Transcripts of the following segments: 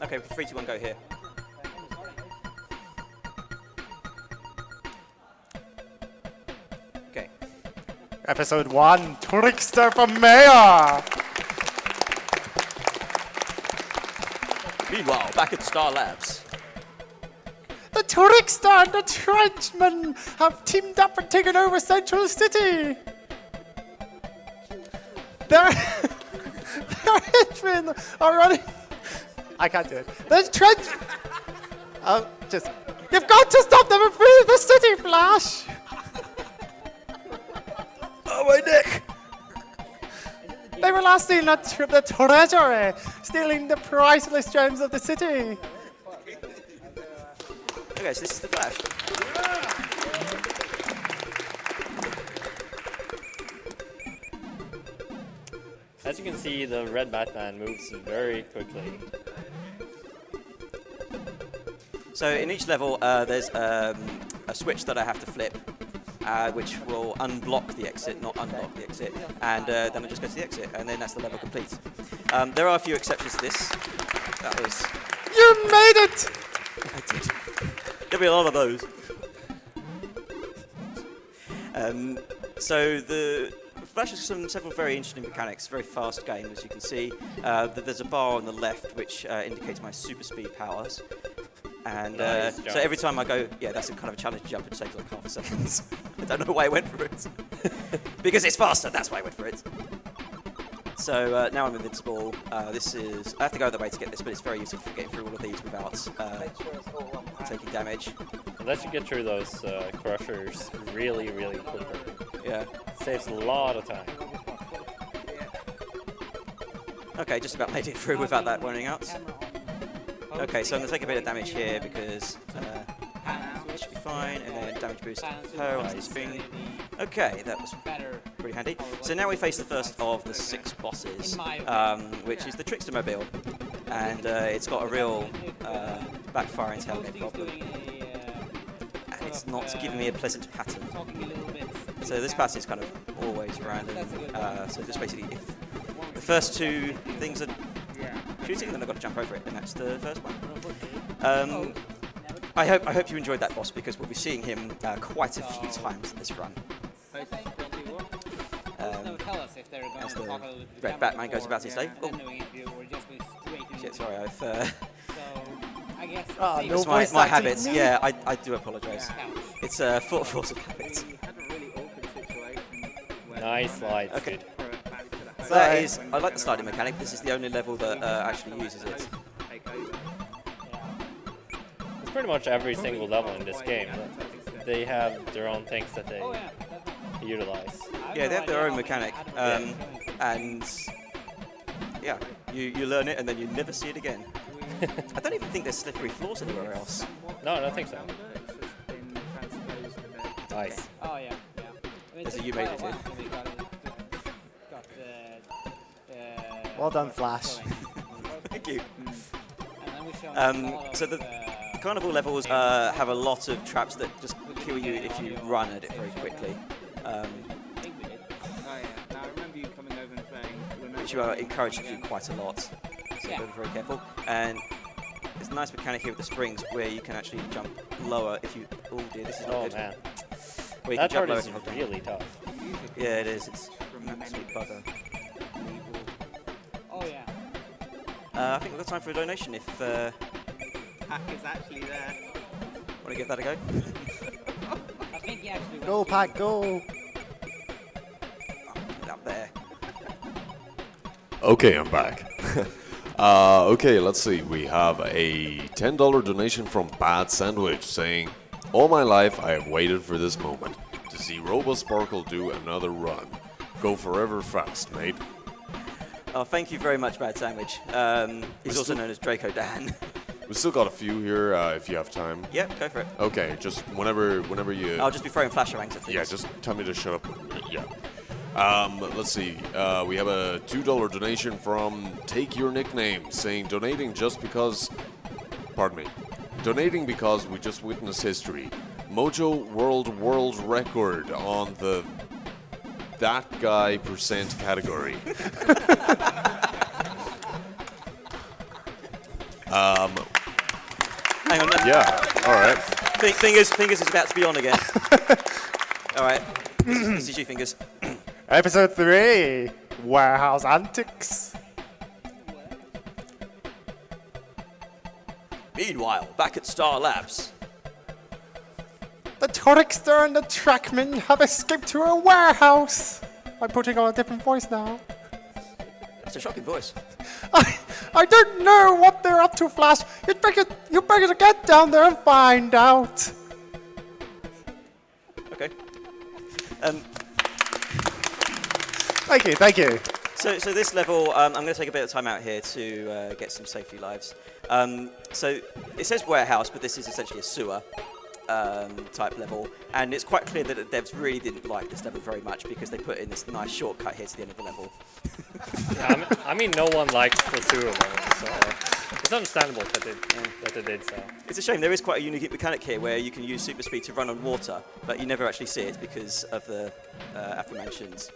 Okay, 3, 2, 1, go here. Okay. Episode 1, Trickster for Mayor! Meanwhile, back at Star Labs. The Trickster and the Trenchmen have teamed up and taken over Central City! Their henchmen are running... I can't do it. The Trench... You've got to stop them and free the city, Flash! Oh, my neck! They were last seen at the treasury, stealing the priceless gems of the city. Okay, so this is the Flash. As you can see, the red Batman moves very quickly. So in each level, there's a switch that I have to flip, which will unblock the exit, not unlock the exit, and then I just go to the exit, and then that's the level complete. There are a few exceptions to this. That was... You made it! I did. There'll be a lot of those. So the Flash has several very interesting mechanics, very fast game, as you can see. There's a bar on the left which indicates my super speed powers. And Nice so every time I go, yeah, that's a kind of a challenge jump, it takes like half a second. I don't know why I went for it. Because it's faster, that's why I went for it. So now I'm invincible. This is, I have to go the way to get this, but it's very useful for getting through all of these without taking damage. Unless you get through those crushers really, really quickly. Yeah. Saves a lot of time. Okay, just about made it through without that running out. Okay, so I'm going to take a bit of damage here because it should be fine, and then damage boost her onto the string. Okay, that was pretty handy. So now we face the first of the 6 bosses, which is the Trickster Mobile, and it's got a real backfiring tailgate problem, and it's not giving me a pleasant pattern. So this pattern is kind of always random. So just basically, if the first 2 things are shooting, then I've got to jump over it, and that's the first one. I hope you enjoyed that boss, because we'll be seeing him quite a few times in this run. As the red Batman goes about his day. Oh. Shit, sorry, I've... it's my habits. Yeah, I do apologise. It's a force of habit. Nice slide. Okay. So that is, I like the sliding mechanic. This is the only level that actually uses it. It's pretty much every single level in this game. They have their own things that they utilize. Yeah, they have their own mechanic. And yeah, you learn it and then you never see it again. I don't even think there's slippery floors anywhere else. No, I don't think so. Nice. Oh yeah, yeah. There's a you made it here. Well done, Flash. Thank you. So the carnival levels have a lot of traps that just kill you if you run at it very quickly. Which you are encouraged to do quite a lot. So be very careful. And there's a nice mechanic here with the springs where you can actually jump lower if you... Oh dear, this is not good. Man. Where you That can jump part lower is if you hold down. really tough. Yeah, it is. It's an absolute bugger. Oh yeah. I think we've got time for a donation if... Pack is actually there. Want to give that a go? I think he actually Go, Pack, go! Up there. Okay, I'm back. Okay, let's see. We have a $10 donation from Bad Sandwich saying, "All my life I have waited for this moment to see RoboSparkle do another run. Go forever fast, mate." Oh, thank you very much, Bad Sandwich. He's also known as Draco Dan. We still got a few here if you have time. Yep, go for it. Okay, just whenever you... I'll just be throwing flasher ranks at things. Yeah, just tell me to shut up. Yeah. Let's see. We have a $2 donation from Take Your Nickname saying donating just because... Pardon me. Donating because we just witnessed history. Mojo world record on the that guy % category. Hang on. Yeah, all right. Fingers is about to be on again. All right. This is you, Fingers. Episode 3, Warehouse Antics. Meanwhile, back at Star Labs. The Trickster and the Trackman have escaped to a warehouse. I'm putting on a different voice now. That's a shocking voice. I don't know what they're up to, Flash. You better get down there and find out. Okay. Thank you. So this level, I'm going to take a bit of time out here to get some safety lives. So it says warehouse, but this is essentially a sewer type level, and it's quite clear that the devs really didn't like this level very much because they put in this nice shortcut here to the end of the level. Yeah, I mean, no one likes the sewer level, so it's understandable that they did so. It's a shame. There is quite a unique mechanic here where you can use super speed to run on water, but you never actually see it because of the aforementioned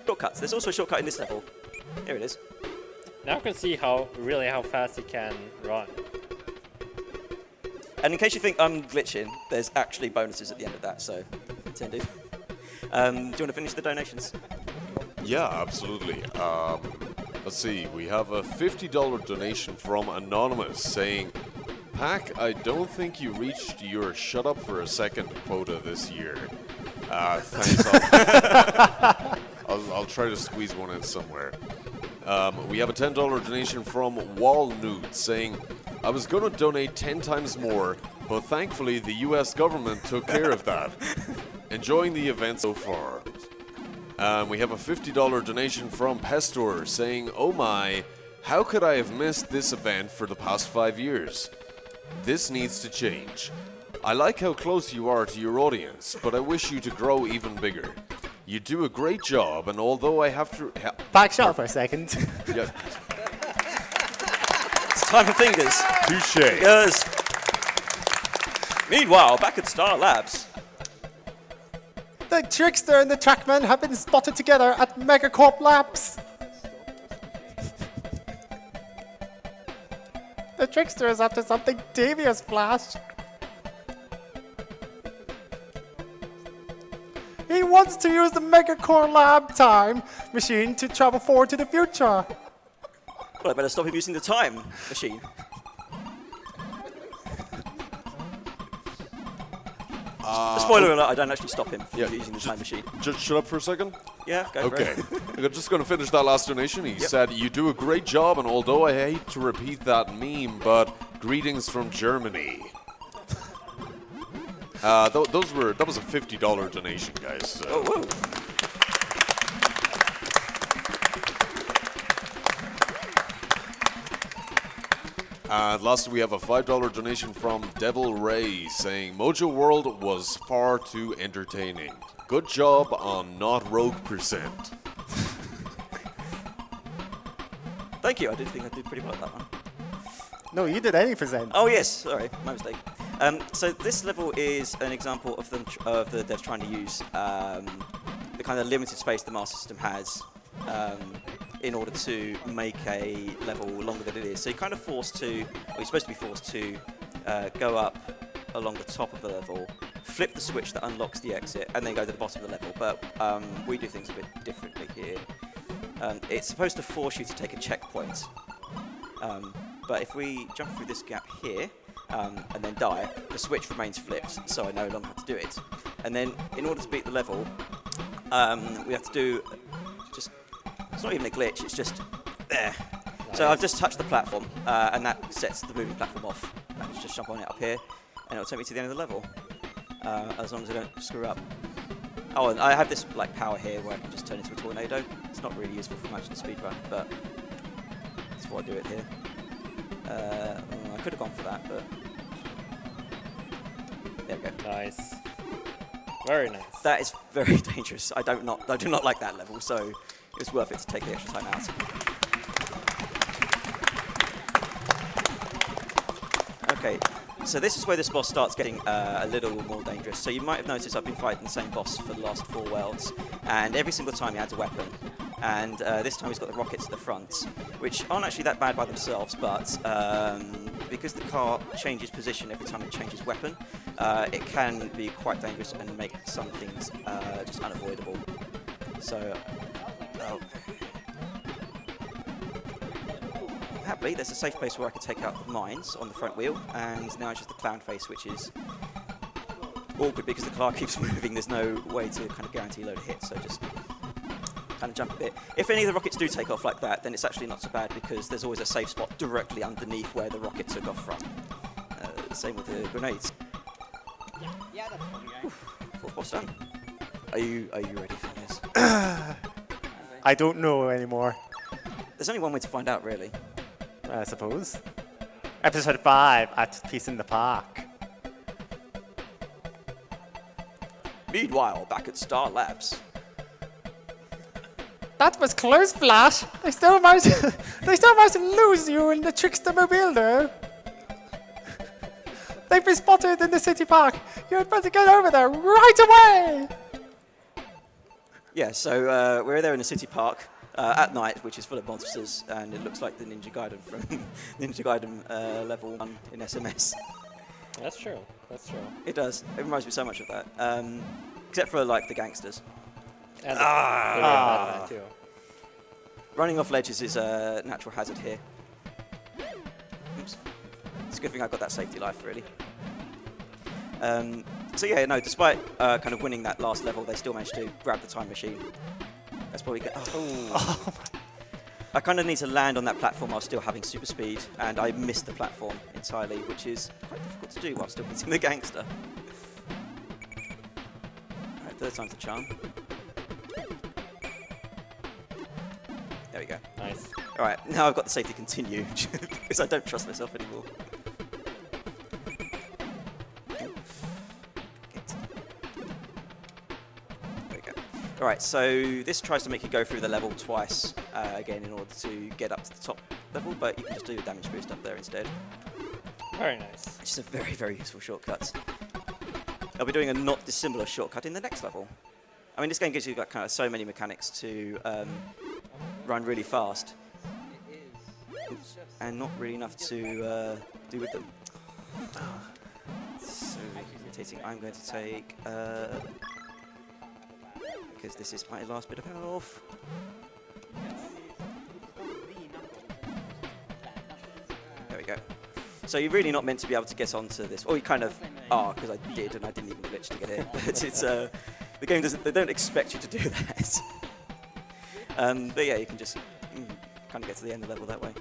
shortcuts. There's also a shortcut in this level. Here it is. Now I can see how fast he can run. And in case you think I'm glitching, there's actually bonuses at the end of that, so intended. Do you want to finish the donations? Yeah, absolutely. Let's see, we have a $50 donation from Anonymous saying, Pack, I don't think you reached your shut up for a second quota this year. Thanks. I'll try to squeeze one in somewhere. We have a $10 donation from Walnude saying, I was going to donate 10 times more, but thankfully the US government took care of that. Enjoying the event so far. We have a $50 donation from Pestor saying, oh my, how could I have missed this event for the past 5 years? This needs to change. I like how close you are to your audience, but I wish you to grow even bigger. You do a great job, and although I have to... Back shot for a second. Yeah, It's time for Fingers. touche. Fingers. Meanwhile, back at Star Labs. The Trickster and the Trackman have been spotted together at Megacorp Labs. The Trickster is up to something devious, Flash. He wants to use the Megacore Lab time machine to travel forward to the future. Well, I better stop him using the time machine. Spoiler alert, I don't actually stop him from using the time machine. Just shut up for a second. Yeah, go for Okay. it. I'm just going to finish that last donation. He said, you do a great job, and although I hate to repeat that meme, but greetings from Germany. That was a $50 donation, guys. So. Oh, whoa. And last, we have a $5 donation from Devil Ray saying, Mojo World was far too entertaining. Good job on not rogue percent. Thank you, I did think I did pretty well at that one. No, you did 80%. Oh yes, sorry, my mistake. So this level is an example of the devs trying to use the kind of limited space the Master System has in order to make a level longer than it is. So you're kind of forced to, or you're supposed to be forced to go up along the top of the level, flip the switch that unlocks the exit, and then go to the bottom of the level. But we do things a bit differently here. It's supposed to force you to take a checkpoint. But if we jump through this gap here, and then die, the switch remains flipped, so I no longer have to do it. And then, in order to beat the level, we have to do just, it's not even a glitch, it's just there. Nice. So I've just touched the platform, and that sets the moving platform off. I can just jump on it up here, and it'll take me to the end of the level, as long as I don't screw up. Oh, and I have this like power here where I can just turn into a tornado. It's not really useful for matching the speedrun, but that's why I do it here. I could have gone for that, but there we go. Nice. Very nice. That is very dangerous. I do not like that level, so it's worth it to take the extra time out. Okay, so this is where this boss starts getting a little more dangerous. So you might have noticed I've been fighting the same boss for the last 4 worlds, and every single time he adds a weapon, And this time he's got the rockets at the front, which aren't actually that bad by themselves, but because the car changes position every time it changes weapon, it can be quite dangerous and make some things just unavoidable. So, happily, there's a safe place where I can take out the mines on the front wheel, and now it's just the clown face, which is awkward because the car keeps moving. There's no way to kind of guarantee a load of hits, so just kind of jump a bit. If any of the rockets do take off like that, then it's actually not so bad because there's always a safe spot directly underneath where the rocket took off from. Same with the grenades. Yeah, that's probably going. Fourth boss done. Are you ready for this? I don't know anymore, There's only one way to find out, really. I suppose. Episode 5, at Peace in the Park. Meanwhile, back at Star Labs. That was close, Flash. They still might to lose you in the Trickster mobile, though. They've been spotted in the city park. You had better get over there right away. Yeah, so we're there in the city park at night, which is full of monsters, and it looks like the Ninja Gaiden from Ninja Gaiden level 1 in SMS. That's true. That's true. It does. It reminds me so much of that. Except for, like, the gangsters. And the Batman too. Running off ledges is a natural hazard here. Oops. It's a good thing I got that safety life, really. So yeah, no, despite kind of winning that last level, they still managed to grab the time machine. That's probably good. Oh. I kind of need to land on that platform while still having super speed, and I missed the platform entirely, which is quite difficult to do while still hitting the gangster. Alright, third time's the charm. There we go. Nice. Alright, now I've got the safety continue, because I don't trust myself anymore. There we go. Alright, so this tries to make you go through the level twice, again, in order to get up to the top level, but you can just do a damage boost up there instead. Very nice. Which is a very, very useful shortcut. I'll be doing a not dissimilar shortcut in the next level. I mean, this game gives you like, kind of so many mechanics to run really fast. Oops. And not really enough to do with them. So irritating. I'm going to take, because this is my last bit of health. There we go. So you're really not meant to be able to get onto this. Or you kind of are, because I did, and I didn't even glitch to get in. But it's the game doesn't. They don't expect you to do that. But yeah, you can just kind of get to the end of the level that way.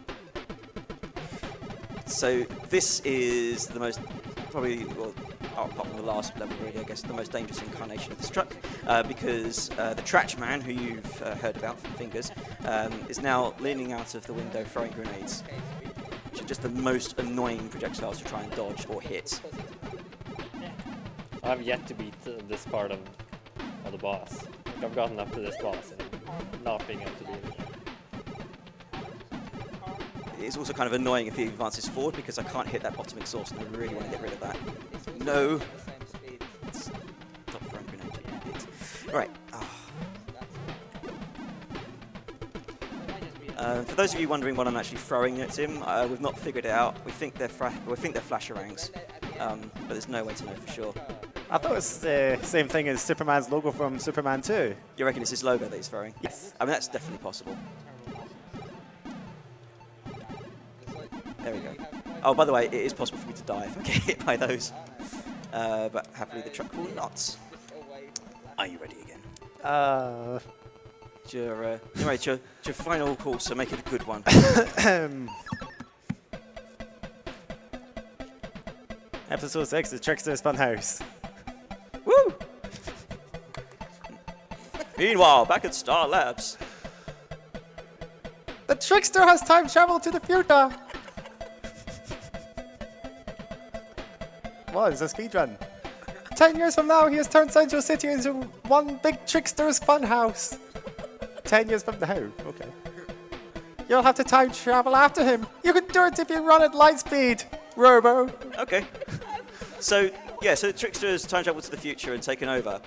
So this is the most, probably, well, apart from the last level really, I guess, the most dangerous incarnation of this truck, because the Trash Man, who you've heard about from Fingers, is now leaning out of the window throwing grenades, which are just the most annoying projectiles to try and dodge or hit. I've yet to beat this part of the boss. Like, I've gotten up to this boss and not being able to do it. It's also kind of annoying if he advances forward because I can't hit that bottom exhaust and I really want to get rid of that. No! Stop throwing grenades, you idiot. Right. For those of you wondering what I'm actually throwing at him, we've not figured it out. We think they're flasherangs, but there's no way to know for sure. I thought it was the same thing as Superman's logo from Superman 2. You reckon it's his logo that he's throwing? Yes. I mean, that's definitely possible. There we go. Oh, by the way, it is possible for me to die if I get hit by those. But happily the truck will not. Are you ready again? You're right, your final call, so make it a good one. Episode 6, the Tricksters Fun House. Woo! Meanwhile, back at Star Labs. The Trickster has time travel to the future. What is a speedrun? 10 years from now, he has turned Central City into one big Tricksters Fun House. 10 years from now, okay. You'll have to time travel after him. You can do it if you run at light speed, Robo. Okay. So, yeah, so Trickster's time travel to the future and taken over.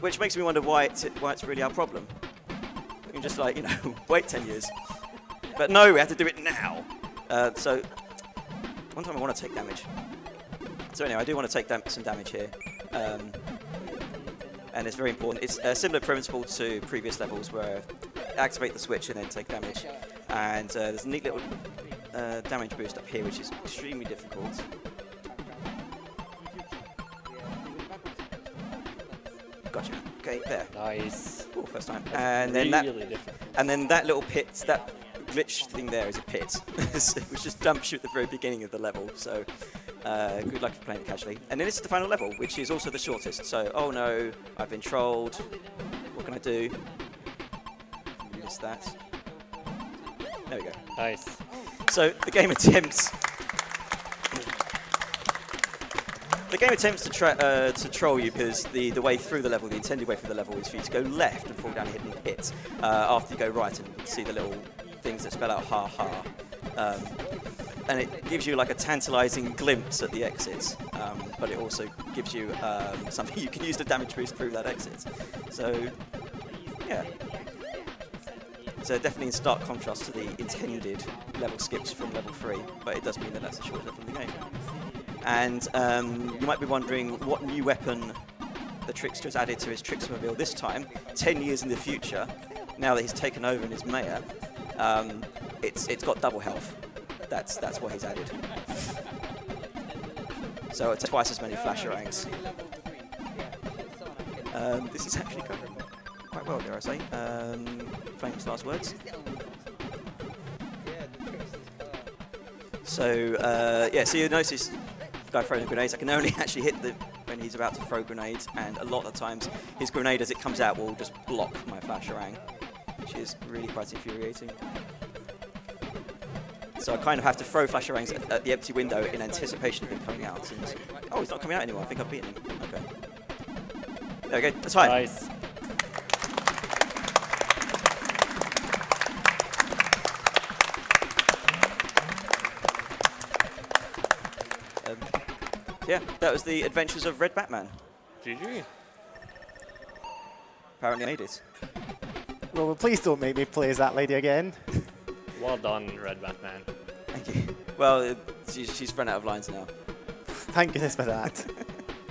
Which makes me wonder why it's really our problem. can just like, you know, wait 10 years. But no, we have to do it now. So one time I want to take damage. So anyway, I do want to take some damage here. And it's very important. It's a similar principle to previous levels where activate the switch and then take damage. And there's a neat little damage boost up here, which is extremely difficult. Gotcha. Okay, there. Nice. Ooh, first time. That's And then really that, different. and then that little pit, that glitch thing there is a pit, which just dumps you at the very beginning of the level. So good luck if you're playing it casually. And then this is the final level, which is also the shortest. So, oh no, I've been trolled. What can I do? Missed that. There we go. Nice. So the game attempts. The game attempts to troll you because the way through the level, the intended way through the level, is for you to go left and fall down a hidden pit after you go right and see the little things that spell out ha ha. And it gives you like a tantalizing glimpse at the exit, but it also gives you something you can use to damage boost through that exit. So, yeah. So definitely in stark contrast to the intended level skips from level 3, but it does mean that that's the shortest level in the game. And you might be wondering what new weapon the Trickster has added to his Tricksmobile this time, 10 years in the future, now that he's taken over and is mayor. It's got double health. That's what he's added. So it's twice as many flasherangs. This is actually going quite well, dare I say. Famous last words. So yeah, so you notice the guy throwing the grenades. I can only actually hit when he's about to throw grenades, and a lot of the times his grenade as it comes out will just block my flasherang, which is really quite infuriating. So I kind of have to throw flasherangs at the empty window in anticipation of him coming out. And, oh, he's not coming out anymore. I think I've beaten him. Okay. There we go. That's fine. Nice. Yeah, that was the Adventures of Red Batman. GG. Apparently I made it. Well, please don't make me play as that lady again. Well done, Red Batman. Thank you. Well, she's run out of lines now. Thank goodness for that.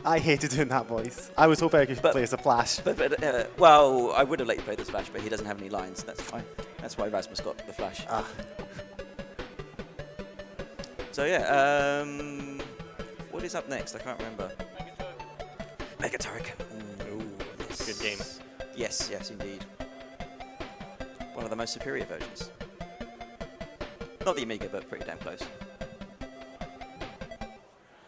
I hated doing that voice. I was hoping I could play as a Flash. Well, I would have let you play this Flash, but he doesn't have any lines. That's fine. That's why Rasmus got the Flash. Ah. So yeah, what is up next? I can't remember. Mega Turrican. Ooh, yes. Good game. Yes, yes, indeed. One of the most superior versions. Not the Amiga, but pretty damn close.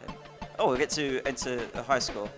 Yeah. Oh, we get to enter a high score.